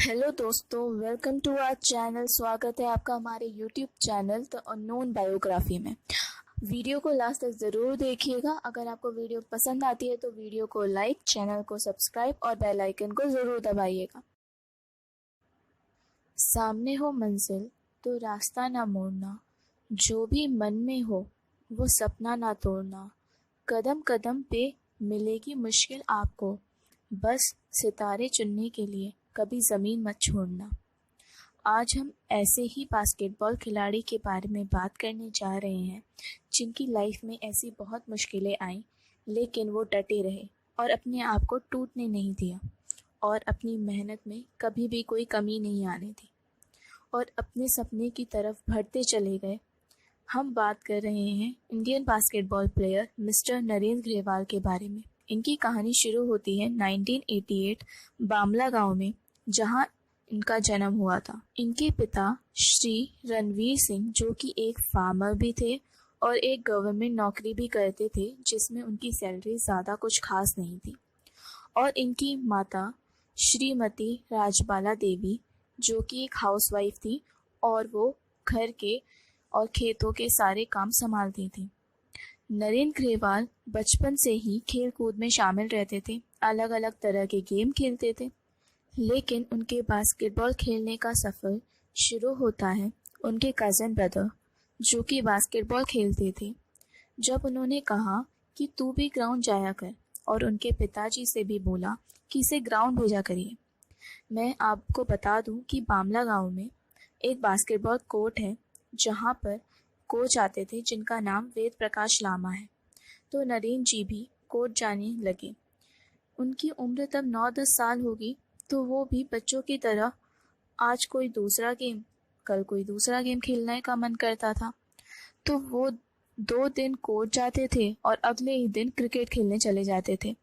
Hello दोस्तों, welcome to our channel. स्वागत है आपका हमारे YouTube channel the unknown biography में। वीडियो को लास्ट तक ज़रूर देखिएगा। अगर आपको वीडियो पसंद आती है तो वीडियो को लाइक, चैनल को सब्सक्राइब और बेल आइकन को ज़रूर दबाइएगा। सामने हो मंजिल तो रास्ता ना मोड़ना, जो भी मन में हो वो सपना ना तोड़ना। कदम कदम पे मिलेगी मुश्किल आपको, बस सितारे चुनने के लिए कभी ज़मीन मत छोड़ना। आज हम ऐसे ही बास्केटबॉल खिलाड़ी के बारे में बात करने जा रहे हैं जिनकी लाइफ में ऐसी बहुत मुश्किलें आईं, लेकिन वो डटे रहे और अपने आप को टूटने नहीं दिया और अपनी मेहनत में कभी भी कोई कमी नहीं आने दी और अपने सपने की तरफ बढ़ते चले गए। हम बात कर रहे हैं Indian basketball player mister Narendra Grewal के बारे में। इनकी कहानी शुरू होती है 1988 बामला गांव में, जहां इनका जन्म हुआ था। इनके पिता श्री रणवीर सिंह, जो कि एक फार्मर भी थे और एक गवर्नमेंट नौकरी भी करते थे, जिसमें उनकी सैलरी ज़्यादा कुछ खास नहीं थी। और इनकी माता श्रीमती राजबाला देवी, जो कि एक हाउसवाइफ थी और वो घर के और खेतों के सारे काम संभालती थी। नरेंद्र ग्रेवाल बचपन से ही खेल कूद में शामिल रहते थे, अलग अलग तरह के गेम खेलते थे। लेकिन उनके बास्केटबॉल खेलने का सफ़र शुरू होता है उनके कज़न ब्रदर, जो कि बास्केटबॉल खेलते थे, जब उन्होंने कहा कि तू भी ग्राउंड जाया कर, और उनके पिताजी से भी बोला कि इसे ग्राउंड भेजा करिए। मैं आपको बता दूं कि बामला गांव में एक बास्केटबॉल कोर्ट है जहां पर कोच आते थे, जिनका नाम वेद प्रकाश लामा है। तो नरेंद्र जी भी कोर्ट जाने लगे। उनकी उम्र तब 9-10 साल होगी, तो वो भी बच्चों की तरह आज कोई दूसरा गेम, कल कोई दूसरा गेम खेलने का मन करता था। तो वो 2 दिन कोर्ट जाते थे और अगले ही दिन क्रिकेट खेलने चले जाते थे।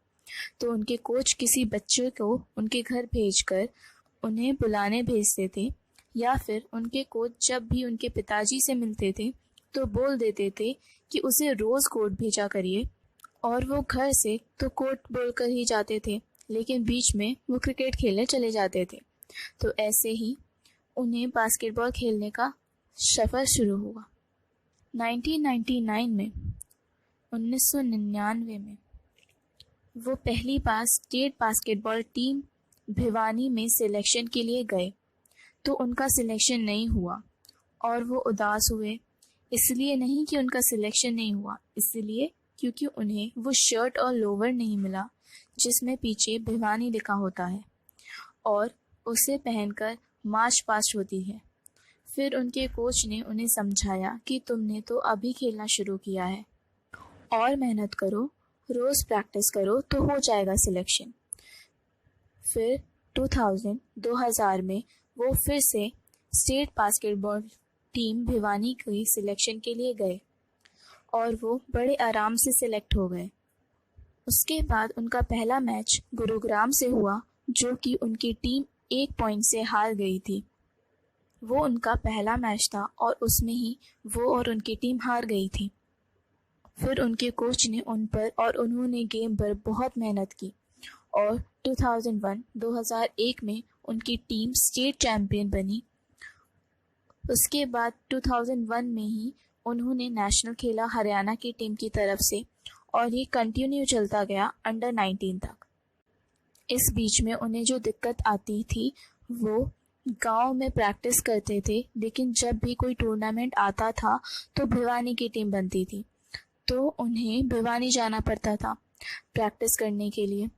तो उनके कोच किसी बच्चे को उनके घर भेजकर उन्हें बुलाने भेजते थे, या फिर उनके कोच जब भी उनके पिताजी से मिलते थे तो बोल देते थे कि उसे रोज़ कोर्ट भेजा करिए। और वो घर से तो कोर्ट बोलकर ही जाते थे, लेकिन बीच में वो क्रिकेट खेलने चले जाते थे। तो ऐसे ही उन्हें बास्केटबॉल खेलने का सफ़र शुरू हुआ। 1999 में 1999 में वो पहली बार स्टेट बास्केटबॉल टीम भिवानी में सिलेक्शन के लिए गए, तो उनका सिलेक्शन नहीं हुआ और वो उदास हुए। इसलिए नहीं कि उनका सिलेक्शन नहीं हुआ, इसलिए क्योंकि उन्हें वो शर्ट और लोवर नहीं मिला जिसमें पीछे भिवानी लिखा होता है और उसे पहनकर मार्च पास्ट होती है। फिर उनके कोच ने उन्हें समझाया कि तुमने तो अभी खेलना शुरू किया है और मेहनत करो, रोज़ प्रैक्टिस करो तो हो जाएगा सिलेक्शन। फिर 2000 में वो फिर से स्टेट बास्केटबॉल टीम भिवानी की सिलेक्शन के लिए गए और वो बड़े आराम से सिलेक्ट हो गए। उसके बाद उनका पहला मैच गुरुग्राम से हुआ, जो कि उनकी टीम 1 पॉइंट से हार गई थी। वो उनका पहला मैच था और उसमें ही वो और उनकी टीम हार गई थी। फिर उनके कोच ने उन पर और उन्होंने गेम पर बहुत मेहनत की और 2001 में उनकी टीम स्टेट चैम्पियन बनी। उसके बाद 2001 में ही उन्होंने नेशनल खेला हरियाणा की टीम की तरफ से, और ये कंटिन्यू चलता गया अंडर 19 तक। इस बीच में उन्हें जो दिक्कत आती थी, वो गांव में प्रैक्टिस करते थे, लेकिन जब भी कोई टूर्नामेंट आता था तो भिवानी की टीम बनती थी, तो उन्हें भिवानी जाना पड़ता था प्रैक्टिस करने के लिए।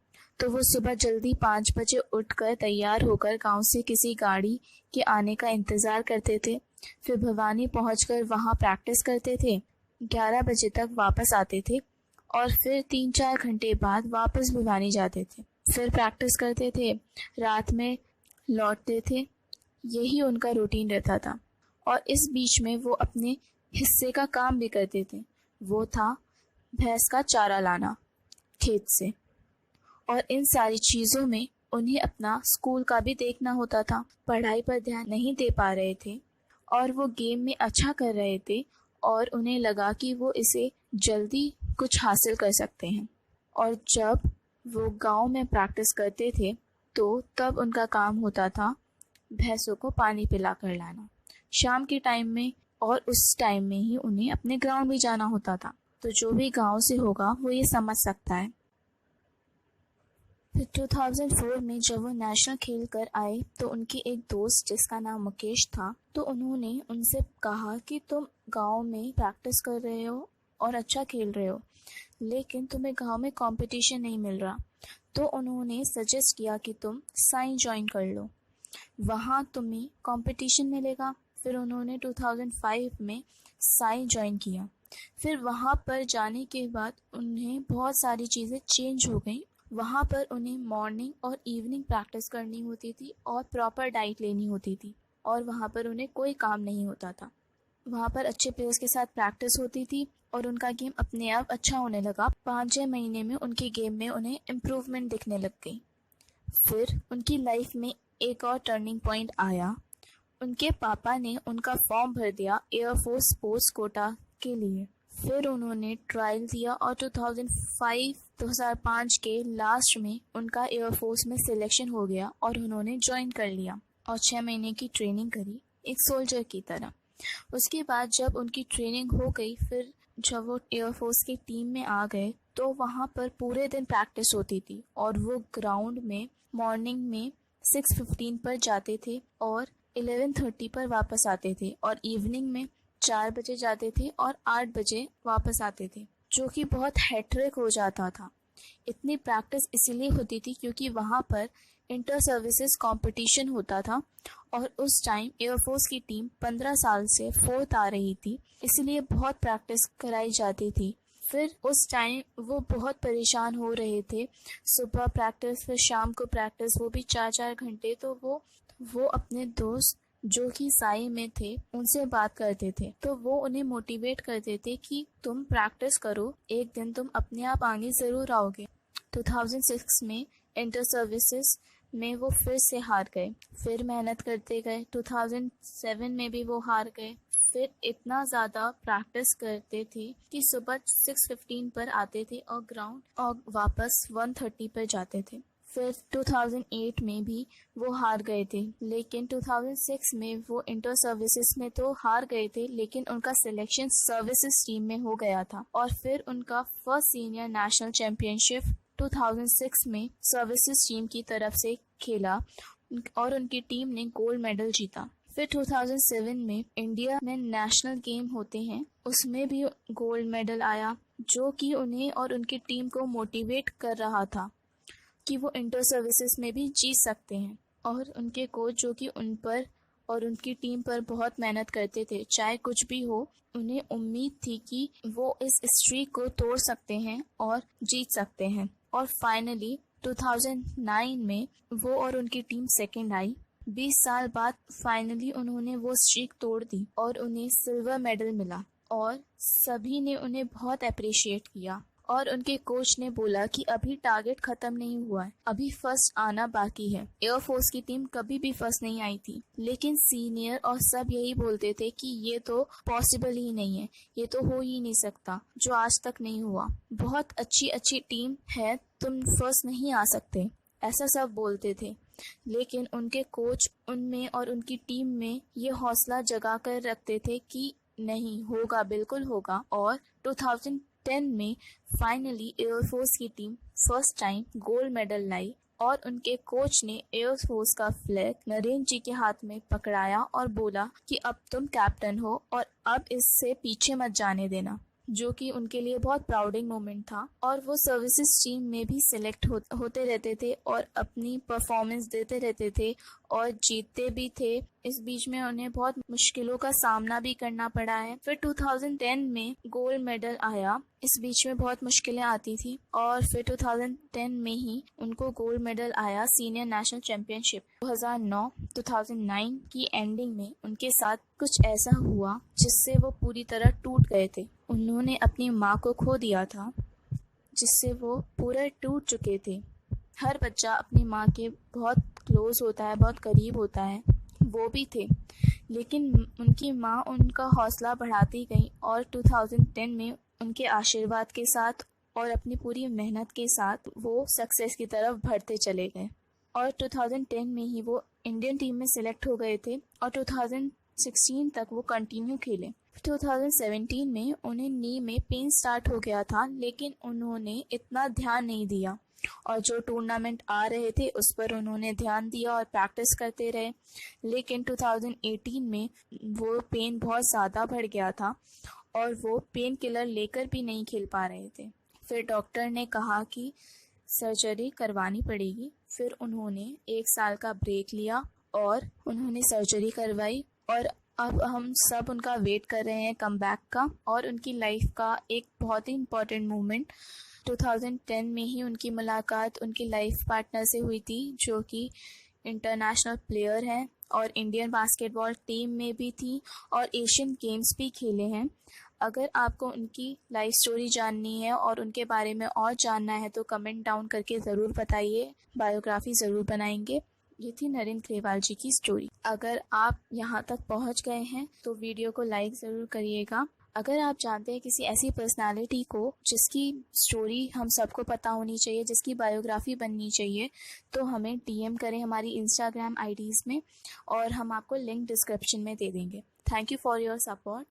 तो वो सुबह जल्दी 5 बजे उठकर तैयार होकर गांव से किसी गाड़ी के आने का इंतज़ार करते थे। फिर भिवानी पहुंचकर वहां प्रैक्टिस करते थे, 11 बजे तक वापस आते थे और फिर 3-4 घंटे बाद वापस भिवानी जाते थे। फिर प्रैक्टिस करते थे, रात में लौटते थे। यही उनका रूटीन रहता था। और इस बीच में वो अपने हिस्से का काम भी करते थे। वो था भैंस का चारा लाना खेत से। और इन सारी चीज़ों में उन्हें अपना स्कूल का भी देखना होता था। पढ़ाई पर ध्यान नहीं दे पा रहे थे और वो गेम में अच्छा कर रहे थे और उन्हें लगा कि वो इसे जल्दी कुछ हासिल कर सकते हैं। और जब वो गांव में प्रैक्टिस करते थे तो तब उनका काम होता था भैंसों को पानी पिला कर लाना। शाम के टाइम में और उस टाइम में ही उन्हें अपने ग्राउंड भी जाना होता था। तो जो भी गांव से होगा वो ये समझ सकता है। फिर 2004 में जब वो नेशनल खेल कर आए तो उनके एक दोस्त जिसका नाम मुकेश था, तो उन्होंने उनसे कहा कि तुम गांव में प्रैक्टिस कर रहे हो और अच्छा खेल रहे हो, लेकिन तुम्हें गांव में कंपटीशन नहीं मिल रहा। तो उन्होंने सजेस्ट किया कि तुम साई ज्वाइन कर लो, वहाँ तुम्हें कंपटीशन मिलेगा। फिर उन्होंने 2005 में साई ज्वाइन किया। फिर वहाँ पर जाने के बाद उन्हें बहुत सारी चीज़ें चेंज हो गई। वहाँ पर उन्हें मॉर्निंग और इवनिंग प्रैक्टिस करनी होती थी और प्रॉपर डाइट लेनी होती थी, और वहाँ पर उन्हें कोई काम नहीं होता था। वहाँ पर अच्छे प्लेयर्स के साथ प्रैक्टिस होती थी और उनका गेम अपने आप अच्छा होने लगा। 5-6 महीने में उनके गेम में उन्हें इम्प्रूवमेंट दिखने लग गई। फिर उनकी लाइफ में एक और टर्निंग पॉइंट आया। उनके पापा ने उनका फॉर्म भर दिया एयरफोर्स स्पोर्ट्स कोटा के लिए। फिर उन्होंने ट्रायल दिया और 2005 के लास्ट में उनका एयरफोर्स में सिलेक्शन हो गया और उन्होंने ज्वाइन कर लिया और 6 महीने की ट्रेनिंग करी एक सोल्जर की तरह। उसके बाद जब उनकी ट्रेनिंग हो गई, फिर जब वो एयरफोर्स की टीम में आ गए तो वहाँ पर पूरे दिन प्रैक्टिस होती थी और वो ग्राउंड में मॉर्निंग में 6:15 पर जाते थे और 11:30 पर वापस आते थे, और इवनिंग में 4 बजे जाते थे और 8 बजे वापस आते थे, जो कि बहुत हैट्रिक हो जाता था। इतनी प्रैक्टिस इसीलिए होती थी क्योंकि वहाँ पर इंटर सर्विसेज कंपटीशन होता था और उस टाइम एयरफोर्स की टीम 15 साल से 4th आ रही थी, इसलिए बहुत प्रैक्टिस कराई जाती थी। फिर उस टाइम वो बहुत परेशान हो रहे थे। सुबह प्रैक्टिस, फिर शाम को प्रैक्टिस, वो भी 4-4 घंटे। तो वो अपने दोस्त जो कि साई में थे उनसे बात करते थे, तो वो उन्हें मोटिवेट करते थे कि तुम प्रैक्टिस करो, एक दिन तुम अपने आप आगे ज़रूर आओगे। 2006 में इंटर सर्विसेज में वो फिर से हार गए। फिर मेहनत करते गए, 2007 में भी वो हार गए। फिर इतना ज़्यादा प्रैक्टिस करते थे कि सुबह 6:15 पर आते थे और ग्राउंड और वापस 1:30 पर जाते थे। फिर 2008 में भी वो हार गए थे, लेकिन 2006 में वो इंटर सर्विसेज में तो हार गए थे, लेकिन उनका सिलेक्शन सर्विसेज टीम में हो गया था और फिर उनका फर्स्ट सीनियर नेशनल चैंपियनशिप 2006 में सर्विसेज टीम की तरफ से खेला और उनकी टीम ने गोल्ड मेडल जीता। फिर 2007 में इंडिया में नेशनल गेम होते हैं, उसमें भी गोल्ड मेडल आया, जो कि उन्हें और उनकी टीम को मोटिवेट कर रहा था कि वो इंटर सर्विसेज में भी जीत सकते हैं। और उनके कोच जो कि उन पर और उनकी टीम पर बहुत मेहनत करते थे, चाहे कुछ भी हो, उन्हें उम्मीद थी कि वो इस स्ट्रीक को तोड़ सकते हैं और जीत सकते हैं। और फाइनली 2009 में वो और उनकी टीम सेकंड आई। 20 साल बाद फाइनली उन्होंने वो स्ट्रीक तोड़ दी और उन्हें सिल्वर मेडल मिला और सभी ने उन्हें बहुत अप्रिशिएट किया। और उनके कोच ने बोला कि अभी टारगेट खत्म नहीं हुआ है, अभी फर्स्ट आना बाकी है। एयरफोर्स की टीम कभी भी फर्स्ट नहीं आई थी, लेकिन सीनियर और सब यही बोलते थे कि ये तो पॉसिबल ही नहीं है, ये तो हो ही नहीं सकता, जो आज तक नहीं हुआ। बहुत अच्छी टीम है, तुम फर्स्ट नहीं आ सकते, ऐसा सब बोलते थे। लेकिन उनके कोच उनमें और उनकी टीम में ये हौसला जगा कर रखते थे कि नहीं होगा, बिल्कुल होगा। और 2010 में फाइनली एयरफोर्स की team first time gold medal लाई और उनके कोच ने एयरफोर्स का फ्लैग नरेंद्र जी के हाथ में पकड़ाया और बोला कि अब तुम कैप्टन हो और अब इससे पीछे मत जाने देना, जो कि उनके लिए बहुत प्राउडिंग मोमेंट था। और वो सर्विसेज टीम में भी सिलेक्ट होते रहते थे और अपनी परफॉर्मेंस देते रहते थे और जीतते भी थे। इस बीच में उन्हें बहुत मुश्किलों का सामना भी करना पड़ा है। फिर 2010 में गोल्ड मेडल आया, इस बीच में बहुत मुश्किलें आती थी और फिर 2010 में ही उनको गोल्ड मेडल आया सीनियर नेशनल चैंपियनशिप। 2009 की एंडिंग में उनके साथ कुछ ऐसा हुआ जिससे वो पूरी तरह टूट गए थे। उन्होंने अपनी माँ को खो दिया था, जिससे वो पूरे टूट चुके थे। हर बच्चा अपनी माँ के बहुत क्लोज होता है, बहुत करीब होता है, वो भी थे। लेकिन उनकी माँ उनका हौसला बढ़ाती गई और 2010 में उनके आशीर्वाद के साथ और अपनी पूरी मेहनत के साथ वो सक्सेस की तरफ बढ़ते चले गए। और 2010 में ही वो इंडियन टीम में सिलेक्ट हो गए थे और 2016 तक वो कंटिन्यू खेले। 2017 में उन्हें नी में पेन स्टार्ट हो गया था, लेकिन उन्होंने इतना ध्यान नहीं दिया और जो टूर्नामेंट आ रहे थे उस पर उन्होंने ध्यान दिया और प्रैक्टिस करते रहे। लेकिन 2018 में वो पेन बहुत ज़्यादा बढ़ गया था और वो पेन किलर लेकर भी नहीं खेल पा रहे थे। फिर डॉक्टर ने कहा कि सर्जरी करवानी पड़ेगी। फिर उन्होंने 1 साल का ब्रेक लिया और उन्होंने सर्जरी करवाई और अब हम सब उनका वेट कर रहे हैं कमबैक का। और उनकी लाइफ का एक बहुत ही इम्पोर्टेंट मोमेंट 2010 में ही उनकी मुलाकात उनकी लाइफ पार्टनर से हुई थी, जो कि इंटरनेशनल प्लेयर हैं और इंडियन बास्केटबॉल टीम में भी थी और एशियन गेम्स भी खेले हैं। अगर आपको उनकी लाइफ स्टोरी जाननी है और उनके बारे में और जानना है तो कमेंट डाउन करके ज़रूर बताइए, बायोग्राफी ज़रूर बनाएंगे। ये थी नरेंद्र ग्रेवाल जी की स्टोरी। अगर आप यहाँ तक पहुँच गए हैं तो वीडियो को लाइक ज़रूर करिएगा। अगर आप जानते हैं किसी ऐसी पर्सनालिटी को जिसकी स्टोरी हम सबको पता होनी चाहिए, जिसकी बायोग्राफी बननी चाहिए, तो हमें DM करें हमारी इंस्टाग्राम IDs में और हम आपको लिंक डिस्क्रिप्शन में दे देंगे। Thank you for your support.